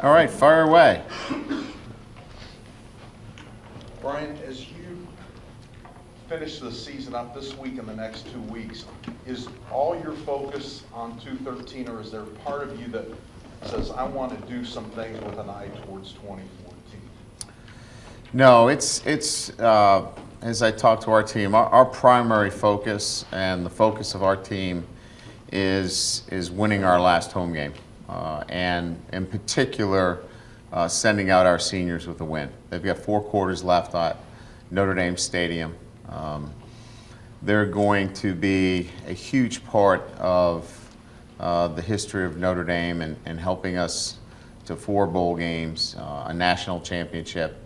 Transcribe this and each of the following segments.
All right, fire away. Brian, as you finish the season up this week and the next 2 weeks, is all your focus on 213, or is there part of you that says, I want to do some things with an eye towards 2014? No, it's as I talk to our team, our primary focus and the focus of our team is winning our last home game, and in particular, sending out our seniors with a win. They've got 4 quarters left at Notre Dame Stadium. They're going to be a huge part of the history of Notre Dame and helping us to 4 bowl games, a national championship,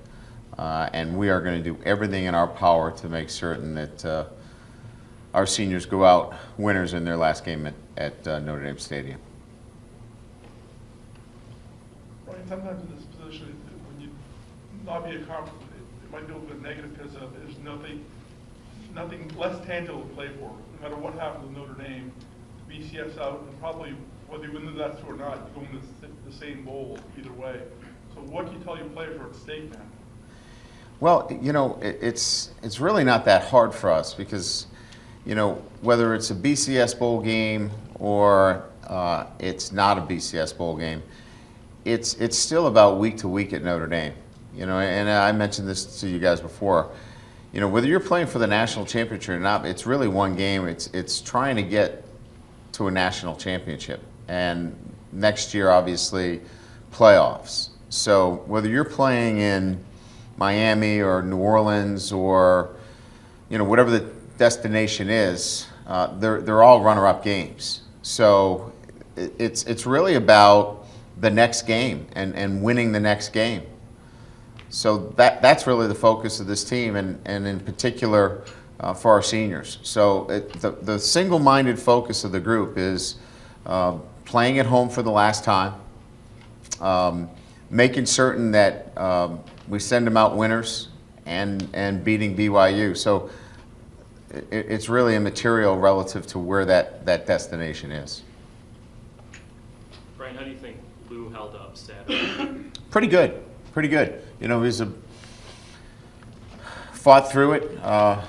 and we are going to do everything in our power to make certain that our seniors go out winners in their last game at Notre Dame Stadium. Right, sometimes in this position, when you not be a conference, it might be a little bit negative because there's nothing less tangible to play for. No matter what happens with Notre Dame, BCS out, and probably whether you win the last 2 or not, you go in the same bowl either way. So what can you tell your players are at stake now? Well, you know, it's really not that hard for us because, you know, whether it's a BCS bowl game or it's not a BCS bowl game, it's still about week to week at Notre Dame. You know, and I mentioned this to you guys before. You know, whether you're playing for the national championship or not, it's really one game. It's trying to get to a national championship, and next year, obviously, playoffs. So whether you're playing in Miami or New Orleans or, you know, whatever the destination is, they're all runner-up games. So it's really about the next game and winning the next game. So that's really the focus of this team, and in particular for our seniors. So the single-minded focus of the group is playing at home for the last time, making certain that we send them out winners, and beating BYU. So it's really immaterial relative to where that destination is. Brian, how do you think Lou held up Saturday? Pretty good. Pretty good. You know, he's fought through it.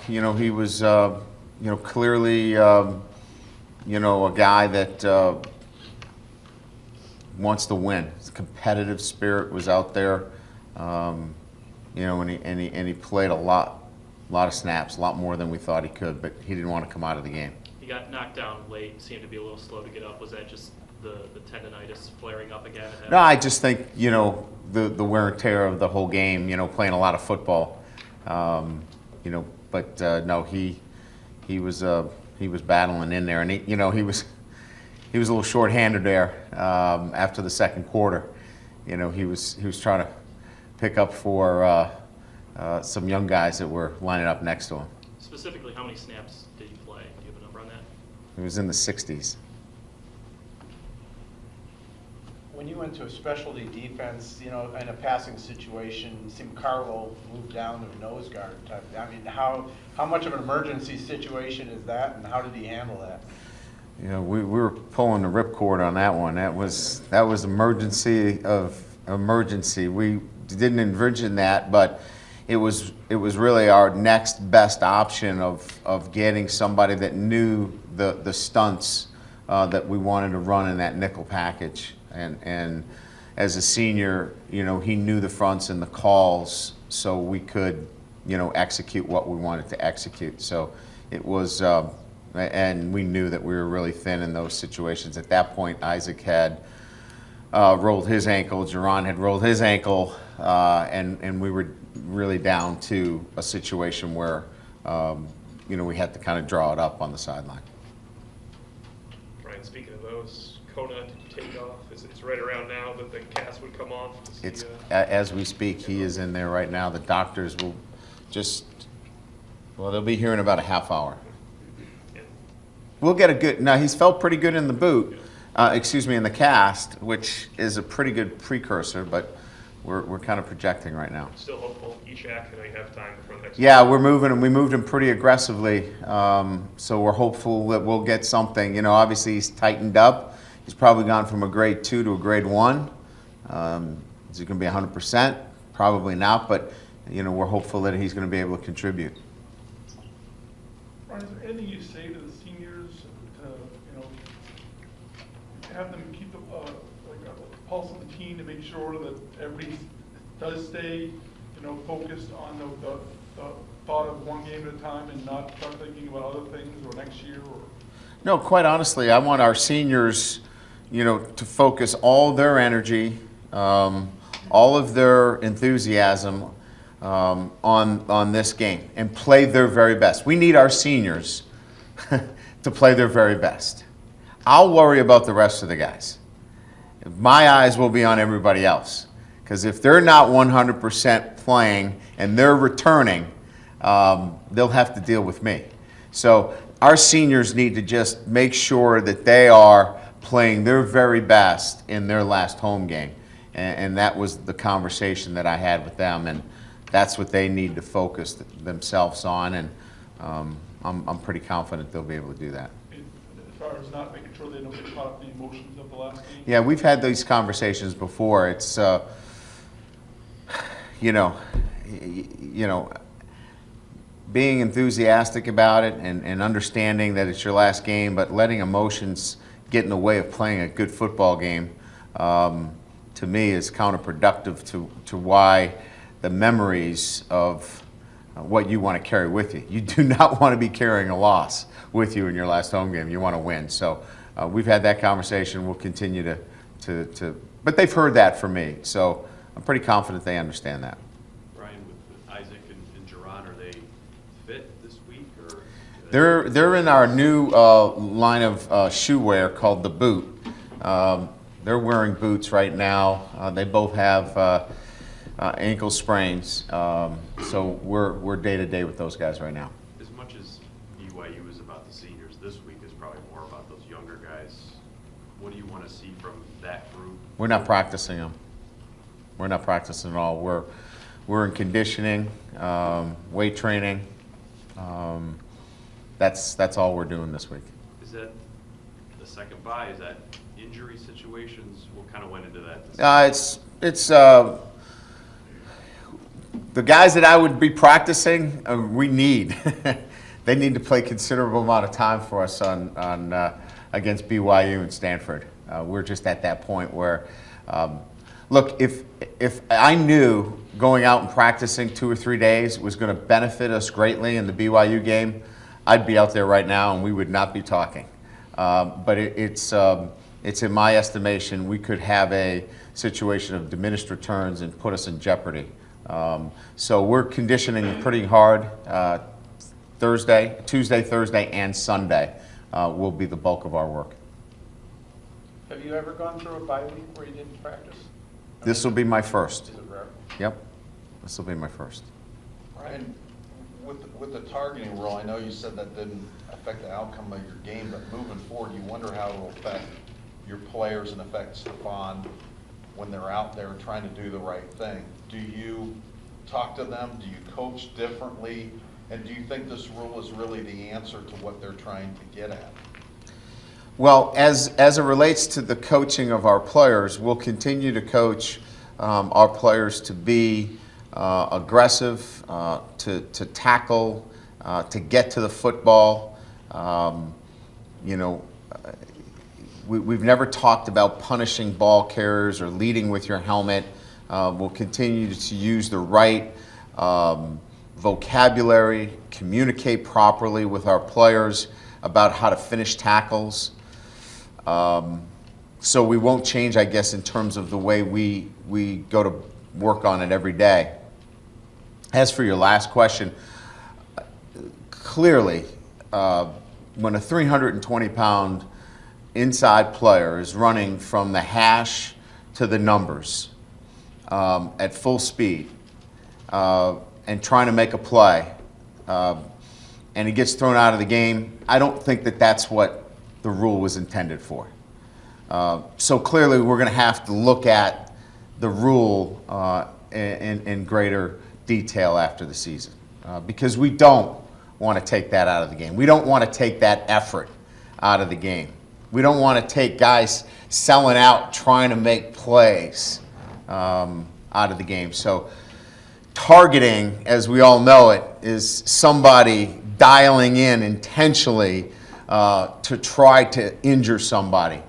You know, he was, you know, clearly, you know, a guy that wants to win. His competitive spirit was out there. You know, and he played a lot of snaps, a lot more than we thought he could, but he didn't want to come out of the game. He got knocked down late, seemed to be a little slow to get up. Was that just the tendonitis flaring up again? No, I just think, you know, the wear and tear of the whole game, you know, playing a lot of football, you know, but no, he was battling in there, and you know, he was a little short-handed there after the second quarter. You know, he was trying to pick up for some young guys that were lining up next to him. Specifically, how many snaps did he play? Do you have a number on that? It was in the 60s. When you went to a specialty defense, you know, in a passing situation, it seemed Carlo moved down to a nose guard type. I mean, how much of an emergency situation is that, and how did he handle that? You know, we were pulling the ripcord on that one. That was emergency of emergency. We didn't envision that, but it was really our next best option of getting somebody that knew the stunts that we wanted to run in that nickel package. And as a senior, you know, he knew the fronts and the calls, so we could, you know, execute what we wanted to execute. So it was, and we knew that we were really thin in those situations. At that point, Isaac had rolled his ankle, Jerron had rolled his ankle, and we were really down to a situation where, you know, we had to kind of draw it up on the sideline. Brian, speaking of those, Kona, did you take off? It's right around now that the cast would come off. It's as we speak, he is in there right now. The doctors will just, well, they'll be here in about a half hour. Yeah. We'll get a good, now he's felt pretty good in the boot, in the cast, which is a pretty good precursor, but we're kind of projecting right now. Still hopeful. Eshak, and I have time for the next. Yeah, we're moving, and we moved him pretty aggressively, so we're hopeful that we'll get something. You know, obviously he's tightened up. He's probably gone from a grade 2 to a grade 1. Is he going to be 100%? Probably not, but we're hopeful that he's going to be able to contribute. Brian, is there anything you say to the seniors to, have them keep like a pulse of the team to make sure that everybody does stay, focused on the thought of one game at a time and not start thinking about other things or next year or? No, quite honestly, I want our seniors, to focus all their energy, all of their enthusiasm on this game and play their very best. We need our seniors to play their very best. I'll worry about the rest of the guys. My eyes will be on everybody else, because if they're not 100% playing and they're returning, they'll have to deal with me. So our seniors need to just make sure that they are playing their very best in their last home game. And that was the conversation that I had with them, and that's what they need to focus themselves on, and I'm pretty confident they'll be able to do that. As far as not making sure they don't get caught up in the emotions of the last game? Yeah, we've had these conversations before. It's, being enthusiastic about it and understanding that it's your last game, but letting emotions get in the way of playing a good football game, to me, is counterproductive to why the memories of what you want to carry with you. You do not want to be carrying a loss with you in your last home game. You want to win. So we've had that conversation. We'll continue to but they've heard that from me. So I'm pretty confident they understand that. Brian, with Isaac and Jerron, are they fit this week? Or They're in our new line of shoe wear called the Boot. They're wearing boots right now. They both have ankle sprains, so we're day to day with those guys right now. As much as BYU is about the seniors, this week is probably more about those younger guys. What do you want to see from that group? We're not practicing them. We're not practicing at all. We're in conditioning, weight training. That's all we're doing this week. Is that the second bye? Is that injury situations? What kind of went into that? It's the guys that I would be practicing. We need they need to play considerable amount of time for us on against BYU and Stanford. We're just at that point where, look, if I knew going out and practicing 2 or 3 days was going to benefit us greatly in the BYU game, I'd be out there right now and we would not be talking. But it's in my estimation, we could have a situation of diminished returns and put us in jeopardy. So we're conditioning pretty hard. Tuesday, Thursday, and Sunday will be the bulk of our work. Have you ever gone through a bye week where you didn't practice? This will be my first. Is it rare? Yep, this will be my first. And with the targeting rule, I know you said that didn't affect the outcome of your game, but moving forward, you wonder how it will affect your players and affect Stephon when they're out there trying to do the right thing. Do you talk to them? Do you coach differently? And do you think this rule is really the answer to what they're trying to get at? Well, as it relates to the coaching of our players, we'll continue to coach our players to be aggressive, to tackle, to get to the football. We've never talked about punishing ball carriers or leading with your helmet. We'll continue to use the right vocabulary, communicate properly with our players about how to finish tackles. So we won't change, I guess, in terms of the way we go to work on it every day. As for your last question, clearly, when a 320-pound inside player is running from the hash to the numbers at full speed and trying to make a play, and he gets thrown out of the game, I don't think that that's what the rule was intended for. So clearly we're going to have to look at the rule in greater detail after the season because we don't want to take that out of the game. We don't want to take that effort out of the game. We don't want to take guys selling out trying to make plays out of the game. So targeting, as we all know it, is somebody dialing in intentionally to try to injure somebody.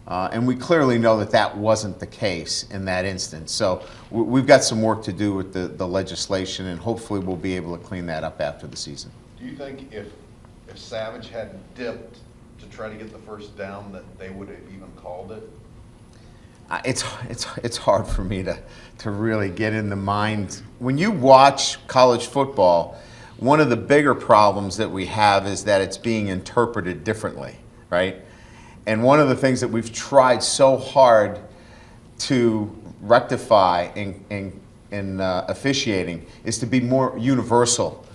And we clearly know that that wasn't the case in that instance. So we've got some work to do with the legislation, and hopefully we'll be able to clean that up after the season. Do you think if Savage had dipped to try to get the first down, that they would have even called it? It's hard for me to really get in the mind. When you watch college football, one of the bigger problems that we have is that it's being interpreted differently, right? And one of the things that we've tried so hard to rectify in officiating is to be more universal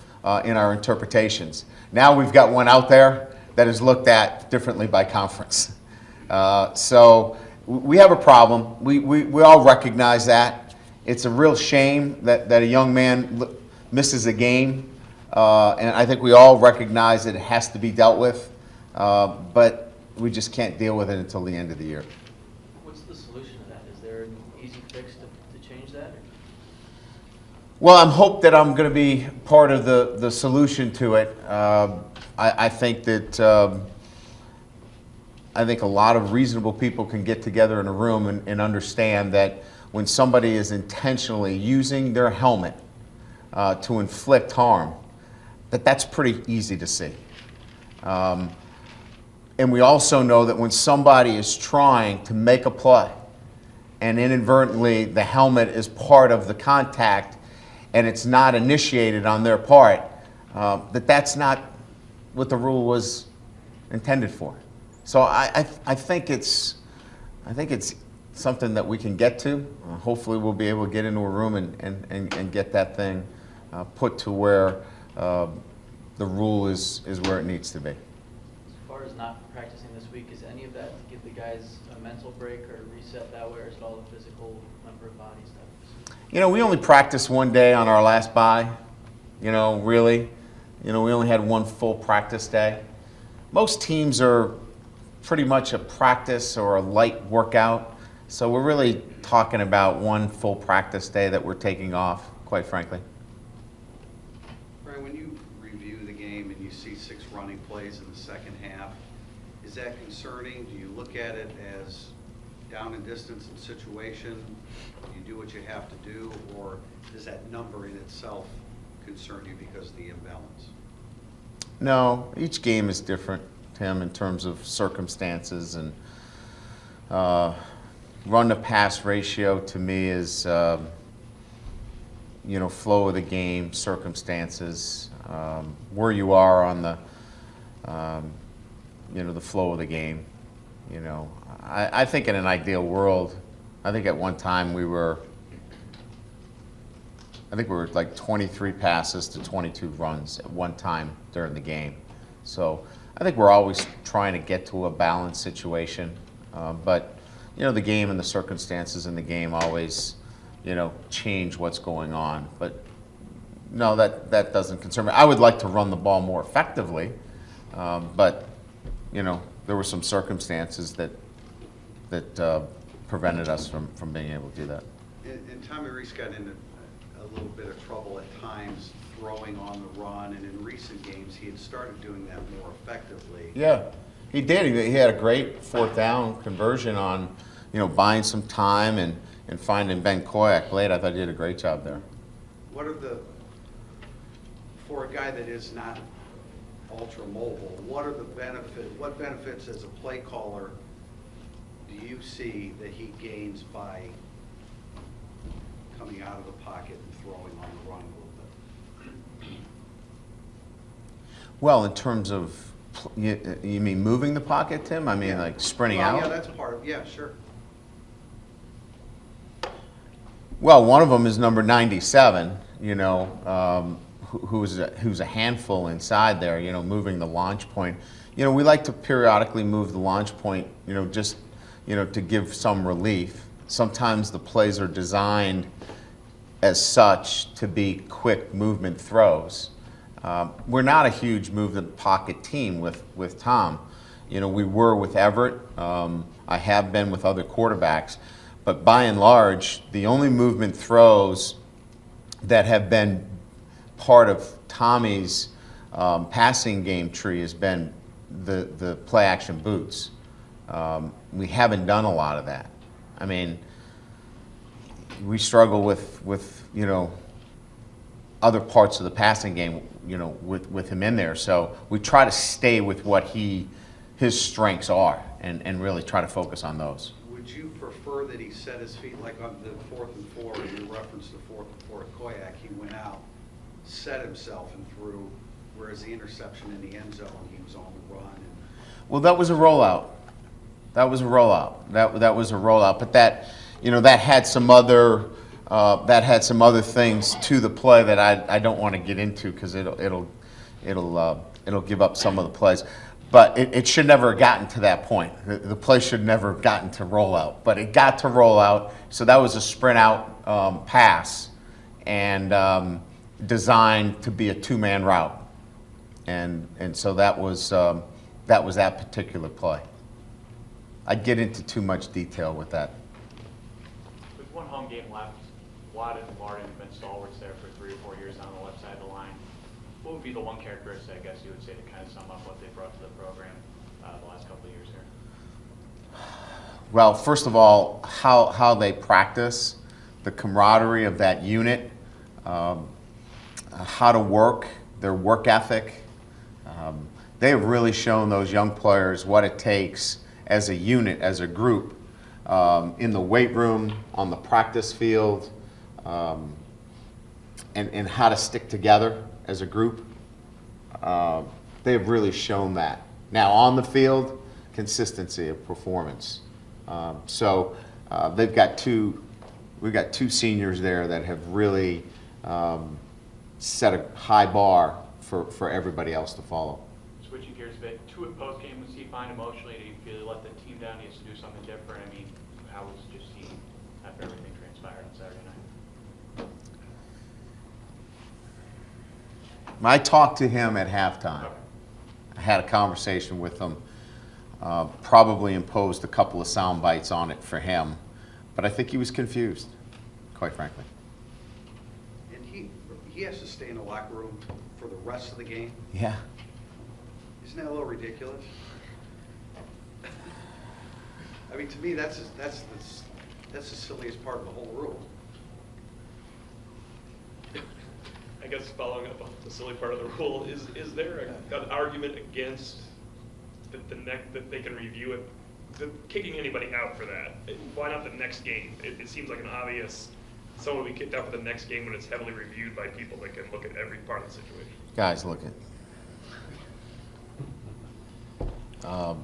in our interpretations. Now we've got one out there that is looked at differently by conference. So we have a problem. We all recognize that. It's a real shame that a young man misses a game. And I think we all recognize that it has to be dealt with. But we just can't deal with it until the end of the year. What's the solution to that? Is there an easy fix to change that? Well, I'm hope that I'm going to be part of the solution to it. I think that I think a lot of reasonable people can get together in a room and understand that when somebody is intentionally using their helmet to inflict harm, that's pretty easy to see. And we also know that when somebody is trying to make a play and inadvertently the helmet is part of the contact and it's not initiated on their part, that's not what the rule was intended for. So I think it's something that we can get to. Hopefully we'll be able to get into a room and get that thing put to where the rule is where it needs to be. As far as not practicing this week, is any of that to give the guys a mental break or reset that way, or is it all the physical upper body stuff? You know, we only practiced one day on our last bye. You know, really. You know, we only had one full practice day. Most teams are pretty much a practice or a light workout. So we're really talking about one full practice day that we're taking off, quite frankly. Brian, when you review the game and you see 6 running plays in the second half, is that concerning? Do you look at it as down in distance and situation? You do what you have to do, or does that number in itself concern you because of the imbalance? No, each game is different, Tim, in terms of circumstances, and run to pass ratio to me is you know, flow of the game, circumstances, where you are on the you know, the flow of the game. You know, I think in an ideal world, I think at one time we were like 23 passes to 22 runs at one time during the game. So I think we're always trying to get to a balanced situation. But, you know, the game and the circumstances in the game always, you know, change what's going on. But no, that doesn't concern me. I would like to run the ball more effectively. But, you know, there were some circumstances that prevented us from being able to do that. And Tommy Rees got into a little bit of trouble at times throwing on the run, and in recent games he had started doing that more effectively. Yeah, he did. He had a great 4th down conversion on, you know, buying some time and finding Ben Koyak late. I thought he did a great job there. What are for a guy that is not ultra mobile, what benefits as a play caller do you see that he gains by coming out of the pocket and throwing on the run a little bit? Well, in terms of, you mean moving the pocket, Tim? I mean, Yeah. like sprinting Well, out? Yeah, that's part of, yeah, sure. Well, one of them is number 97, you know, who's a handful inside there, you know, moving the launch point. You know, we like to periodically move the launch point, you know, just, you know, to give some relief. Sometimes the plays are designed as such to be quick movement throws. We're not a huge move the pocket team with Tom. You know, we were with Everett. I have been with other quarterbacks. But by and large, the only movement throws that have been part of Tommy's passing game tree has been the play action boots. We haven't done a lot of that. I mean, we struggle with you know, other parts of the passing game, you know, with him in there. So we try to stay with what his strengths are and really try to focus on those. Would you prefer that he set his feet, like on the 4th and 4, you referenced the 4th and 4 at Koyak, he went out, set himself and threw, whereas the interception in the end zone, he was on the run. Well, that was a rollout. That was a rollout. That was a rollout. But that, you know, that had some other things to the play that I don't want to get into because it'll give up some of the plays. But it should never have gotten to that point. The play should never have gotten to rollout. But it got to rollout, so that was a sprint out pass and designed to be a two-man route. And so that was that particular play. I'd get into too much detail with that. With one home game left, Watt and Martin have been stalwarts there for 3 or 4 years on the left side of the line. What would be the one characteristic, I guess you would say, to kind of sum up what they brought to the program the last couple of years here? Well, first of all, how they practice, the camaraderie of that unit, how to work, their work ethic. They have really shown those young players what it takes as a unit, as a group, in the weight room, on the practice field, and how to stick together as a group. They have really shown that. Now on the field, consistency of performance. So we've got two seniors there that have really set a high bar for everybody else to follow. Switching gears a bit, two at postgame, was he fine emotionally? Do you feel he let the team down, he has to do something different? I mean, how was just he after everything transpired on Saturday night? I talked to him at halftime. I had a conversation with him, probably imposed a couple of sound bites on it for him, but I think he was confused, quite frankly. And he has to stay in the locker room for the rest of the game? Yeah. Isn't that a little ridiculous? I mean, to me, that's the silliest part of the whole rule. I guess following up on the silly part of the rule, is there an argument against that they can review it, kicking anybody out for that? Why not the next game? It seems like an obvious, someone will be kicked out for the next game when it's heavily reviewed by people that can look at every part of the situation. Guys, look at. I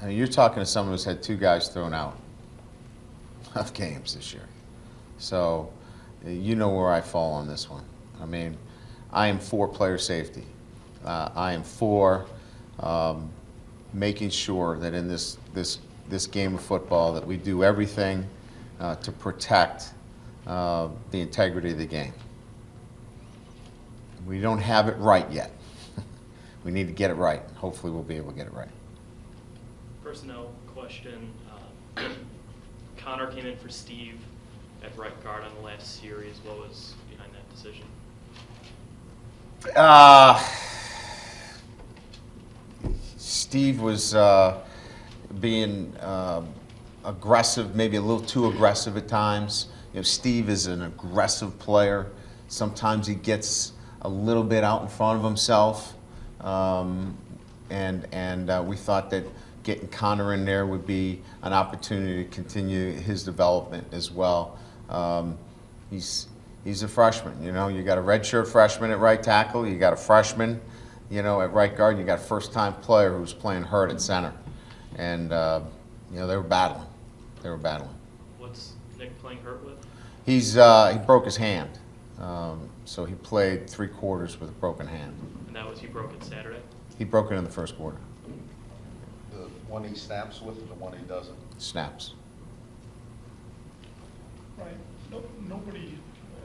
mean, you're talking to someone who's had 2 guys thrown out of games this year. So, you know where I fall on this one. I mean, I am for player safety. I am for making sure that in this game of football that we do everything to protect the integrity of the game. We don't have it right yet. We need to get it right. Hopefully we'll be able to get it right. Personnel question. Connor came in for Steve at right guard on the last series. What was behind that decision? Steve was being aggressive, maybe a little too aggressive at times. You know, Steve is an aggressive player. Sometimes he gets a little bit out in front of himself, and we thought that getting Connor in there would be an opportunity to continue his development as well. He's a freshman, you know. You got a redshirt freshman at right tackle. You got a freshman, you know, at right guard. And you got a first-time player who's playing hurt at center, and you know, they were battling. They were battling. What's Nick playing hurt with? He broke his hand, so he played 3 quarters with a broken hand. And that was he broke it Saturday? He broke it in the first quarter. The one he snaps with and the one he doesn't? Snaps. Right. Nobody,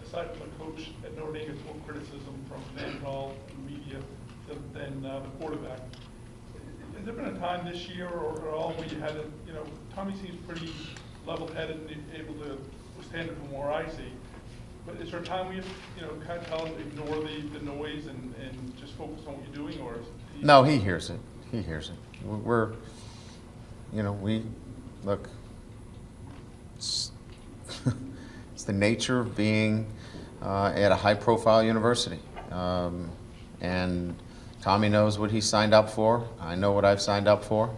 aside from the coach at Notre Dame, gets more criticism from Manval and media than the quarterback. has there been a time this year or at all where you had a, you know, Tommy seems pretty level-headed and able to withstand it from more icy. But is there a time where you know, kind of tell him to ignore the noise and just focus on what you're doing, or? No, he hears it. He hears it. We're, you know, look, it's, it's the nature of being at a high-profile university. And Tommy knows what he signed up for. I know what I've signed up for.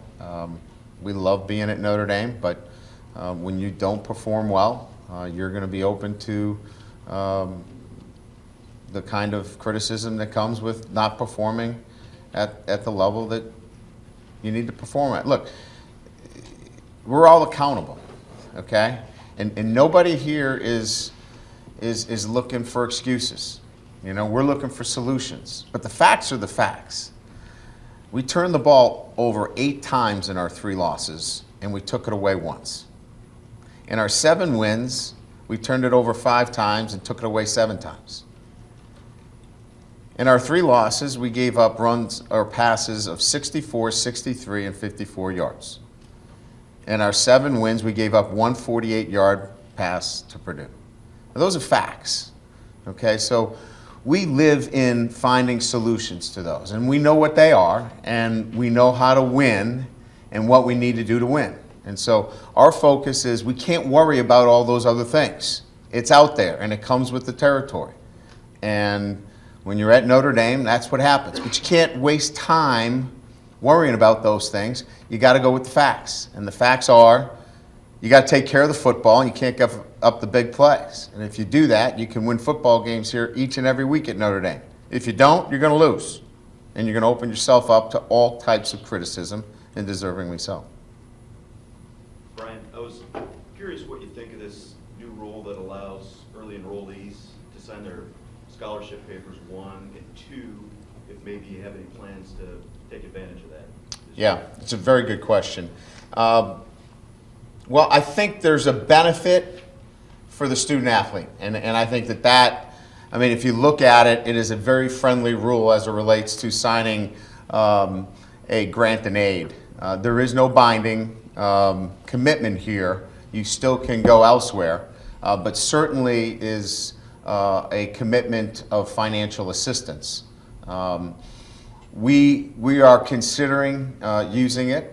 We love being at Notre Dame, but when you don't perform well, you're going to be open to the kind of criticism that comes with not performing at the level that you need to perform at. Look, we're all accountable, okay? And nobody here is looking for excuses. You know, we're looking for solutions. But the facts are the facts. We turned the ball over 8 times in our 3 losses, and we took it away once. In our 7 wins, we turned it over 5 times and took it away 7 times. In our 3 losses, we gave up runs or passes of 64, 63, and 54 yards. In our 7 wins, we gave up 1 48-yard pass to Purdue. Now, those are facts, okay? So we live in finding solutions to those, and we know what they are, and we know how to win and what we need to do to win. And so our focus is we can't worry about all those other things. It's out there, and it comes with the territory. And when you're at Notre Dame, that's what happens. But you can't waste time worrying about those things. You got to go with the facts. And the facts are you got to take care of the football, and you can't give up the big plays. And if you do that, you can win football games here each and every week at Notre Dame. If you don't, you're going to lose. And you're going to open yourself up to all types of criticism, and deservingly so. Brian, I was curious what you think of this new rule that allows early enrollees to sign their scholarship papers, 1, and 2, if maybe you have any plans to take advantage of that. Yeah, it's a very good question. Well, I think there's a benefit for the student athlete, and I think I mean, if you look at it, it is a very friendly rule as it relates to signing a grant and aid. There is no binding commitment here. You still can go elsewhere, but certainly is a commitment of financial assistance. We are considering using it.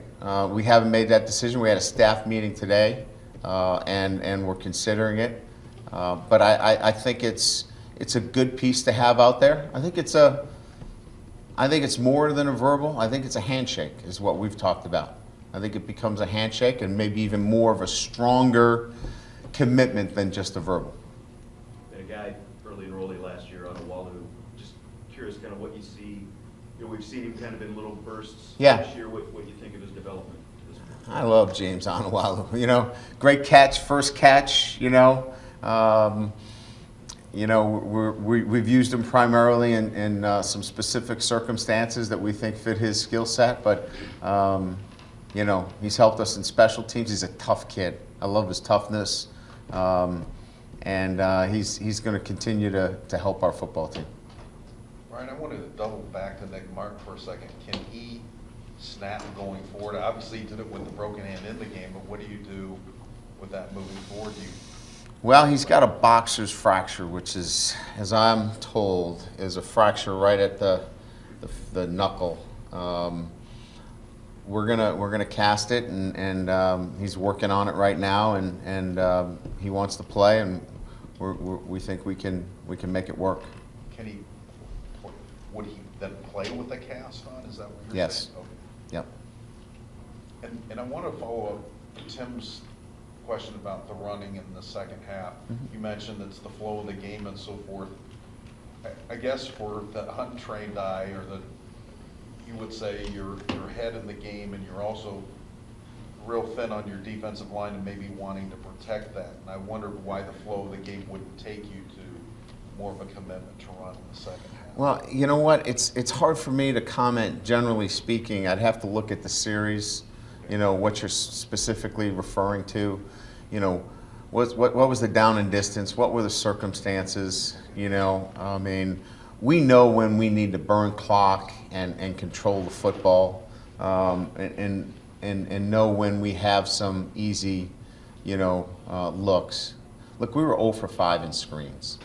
We haven't made that decision. We had a staff meeting today, and we're considering it. But I think it's a good piece to have out there. I think it's more than a verbal. I think it's a handshake is what we've talked about. I think it becomes a handshake and maybe even more of a stronger commitment than just a verbal. And a guy, early enrollee last year on Owalu, just curious kind of what you see. You know, we've seen him kind of in little bursts this year. What you think of his development to this point? I love James Onualu. You know, great catch, first catch, you know. You know, we've used him primarily in some specific circumstances that we think fit his skill set, but you know, he's helped us in special teams. He's a tough kid. I love his toughness, and he's going to continue to help our football team. Ryan, I wanted to double back to Nick Martin for a second. Can he snap going forward? Obviously, he did it with the broken hand in the game, but what do you do with that moving forward? Well, he's got a boxer's fracture, which is, as I'm told, is a fracture right at the knuckle. We're gonna cast it, and he's working on it right now, and he wants to play, and we think we can make it work. Would he then play with a cast on? Is that what you're yes. saying? Okay. Yep. And I want to follow up Tim's question about the running in the second half. You mentioned it's the flow of the game and so forth. I guess for the untrained eye, you would say you're head in the game, and you're also real thin on your defensive line and maybe wanting to protect that. And I wondered why the flow of the game wouldn't take you to more of a commitment to run in the second half. Well, you know what? It's hard for me to comment. Generally speaking, I'd have to look at the series. You know what you're specifically referring to. You know, what was the down and distance? What were the circumstances? You know, I mean, we know when we need to burn clock and control the football. and know when we have some easy, looks. Look, we were 0 for 5 in screens.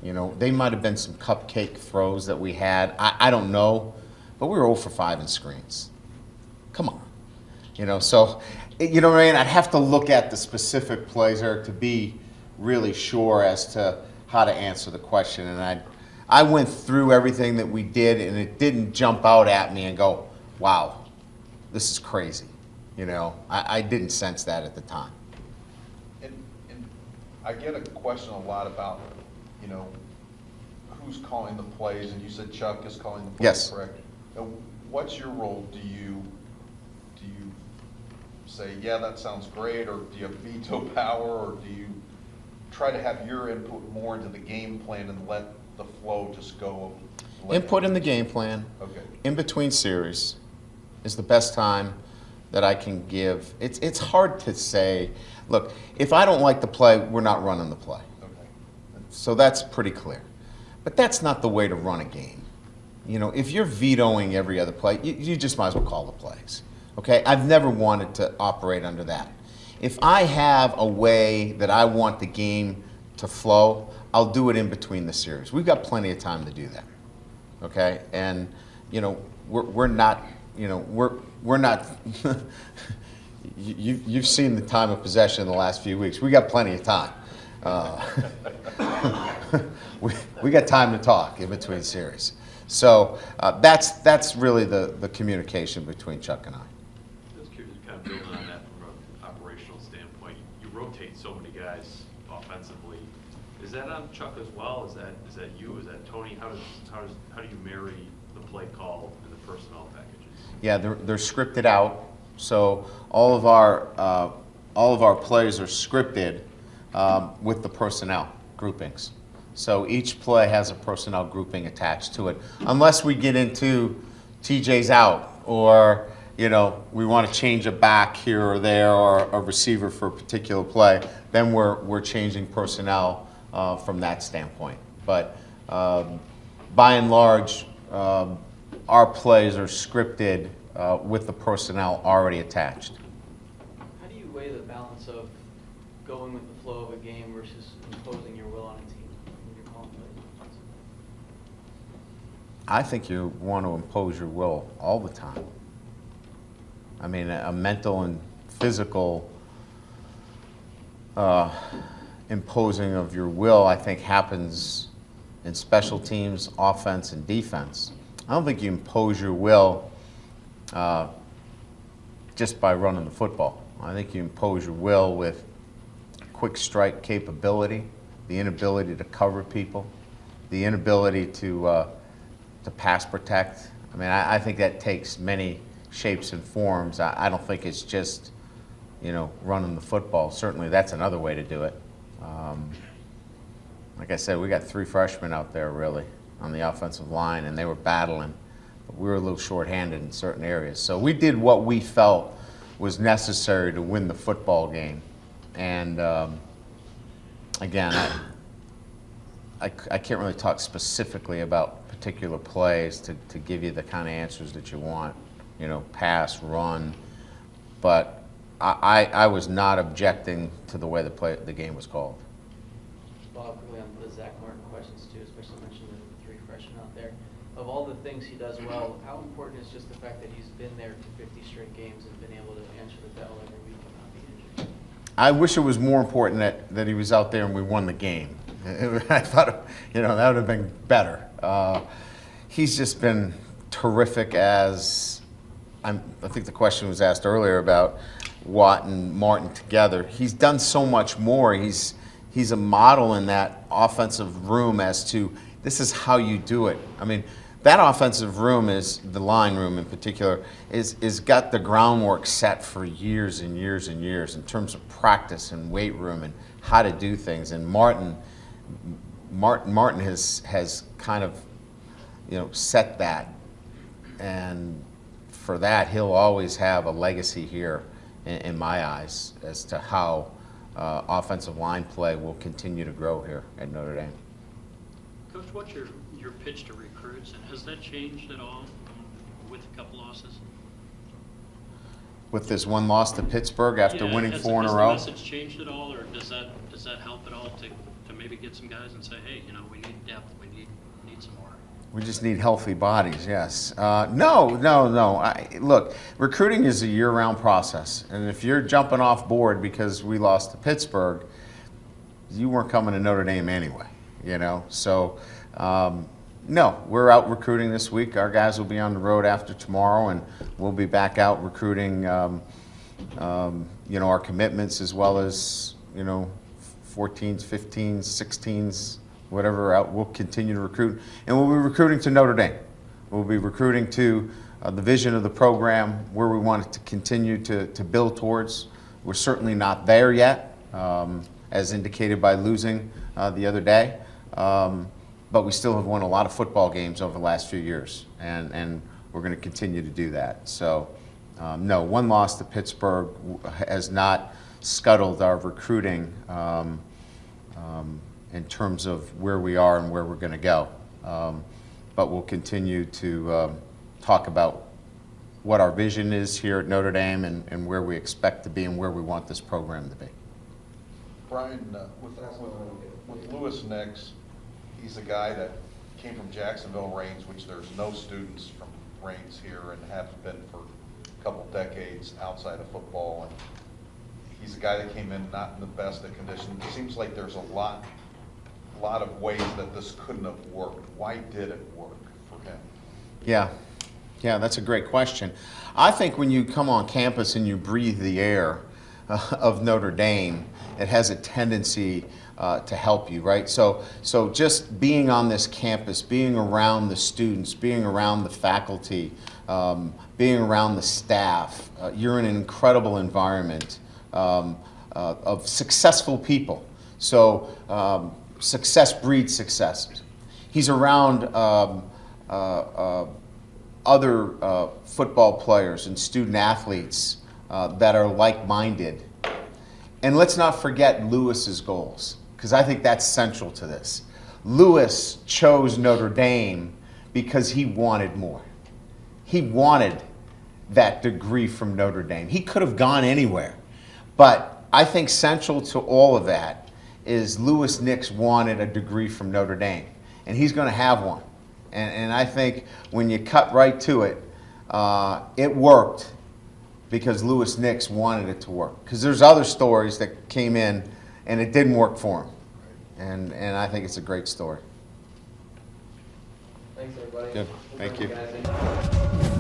They might have been some cupcake throws that we had. I don't know, but we were 0 for 5 in screens. Come on. So, what I mean? I'd have to look at the specific plays, Eric, to be really sure as to how to answer the question. And I went through everything that we did, and it didn't jump out at me and go, wow, this is crazy. I didn't sense that at the time. And I get a question a lot about, who's calling the plays, and you said Chuck is calling the plays, Yes. correct? Now, what's your role? Do you say, yeah, that sounds great, or do you have veto power, or do you try to have your input more into the game plan and let the flow just go? Input in the game plan, Okay. in between series, is the best time that I can give. It's hard to say, look, if I don't like the play, we're not running the play. Okay. So that's pretty clear. But that's not the way to run a game. If you're vetoing every other play, you just might as well call the plays. Okay? I've never wanted to operate under that. If I have a way that I want the game to flow, I'll do it in between the series. We've got plenty of time to do that. Okay? And, we're not, we're not, you've seen the time of possession in the last few weeks. We got plenty of time. We got time to talk in between series. So that's really the communication between Chuck and I. I was curious, kind of building on that from an operational standpoint. You rotate so many guys offensively. Is that on Chuck as well? Is that you? Is that Tony? How do you marry the play call and the personnel packages? Yeah, they're scripted out. So all of our plays are scripted with the personnel groupings. So each play has a personnel grouping attached to it, unless we get into TJ's out, or we want to change a back here or there, or a receiver for a particular play. Then we're changing personnel from that standpoint. But by and large, our plays are scripted with the personnel already attached. How do you weigh the balance of going with the flow of a game versus imposing your will on a team when you're calling plays? I think you want to impose your will all the time. I mean, a mental and physical imposing of your will, I think, happens in special teams, offense, and defense. I don't think you impose your will just by running the football. I think you impose your will with quick strike capability, the inability to cover people, the inability to pass protect. I mean, I think that takes many shapes and forms. I don't think it's just, running the football. Certainly that's another way to do it. Like I said, we got 3 freshmen out there really on the offensive line, and they were battling. But we were a little shorthanded in certain areas. So we did what we felt was necessary to win the football game. And again, I can't really talk specifically about particular plays to give you the kind of answers that you want, pass, run. But I was not objecting to the way the game was called. Follow quickly on the Zach Martin questions too, especially mentioning the 3 freshmen out there. Of all the things he does well, how important is just the fact that he's been there for 50 straight games and been able to answer the bell every week and not be injured? I wish it was more important that he was out there and we won the game. I thought, that would have been better. He's just been terrific as, I think the question was asked earlier about Watt and Martin together. He's done so much more. He's a model in that offensive room as to this is how you do it. I mean, that offensive room is, the line room in particular, is got the groundwork set for years and years and years in terms of practice and weight room and how to do things. And Martin has kind of, set that. And for that, he'll always have a legacy here in my eyes as to how offensive line play will continue to grow here at Notre Dame. Coach, what's your pitch to recruits, and has that changed at all with a couple losses? with this one loss to Pittsburgh after Yeah, winning has- 4 in a Has row. the message changed at all, or does that help at all to maybe get some guys and say, hey, you know, we need depth, we need some more? We just need healthy bodies, yes. No. Look, recruiting is a year-round process. And if you're jumping off board because we lost to Pittsburgh, you weren't coming to Notre Dame anyway, you know? So, no, we're out recruiting this week. Our guys will be on the road after tomorrow, and we'll be back out recruiting, you know, our commitments as well as, you know, 14s, 15s, 16s, whatever out. We'll continue to recruit, and we'll be recruiting to Notre Dame. We'll be recruiting to the vision of the program, where we want it to continue to build towards. We're certainly not there yet, as indicated by losing the other day, but we still have won a lot of football games over the last few years, and we're going to continue to do that. So, no, one loss to Pittsburgh has not scuttled our recruiting in terms of where we are and where we're going to go. But we'll continue to talk about what our vision is here at Notre Dame and where we expect to be and where we want this program to be. Brian, with Lewis Nix, he's a guy that came from Jacksonville Reigns, which there's no students from Reigns here and haven't been for a couple decades outside of football. And he's a guy that came in not in the best of conditions. It seems like there's a lot of ways that this couldn't have worked. Why did it work for him? Yeah, that's a great question. I think when you come on campus and you breathe the air of Notre Dame, it has a tendency to help you, right? So just being on this campus, being around the students, being around the faculty, being around the staff, you're in an incredible environment of successful people. So success breeds success. He's around other football players and student athletes that are like-minded. And let's not forget Lewis's goals, because I think that's central to this. Lewis chose Notre Dame because he wanted more. He wanted that degree from Notre Dame. He could have gone anywhere. But I think central to all of that is Lewis Nix wanted a degree from Notre Dame, and he's going to have one. And I think when you cut right to it, it worked because Lewis Nix wanted it to work. Because there's other stories that came in and it didn't work for him. And I think it's a great story. Thanks, everybody. Good. Thank you. Guys.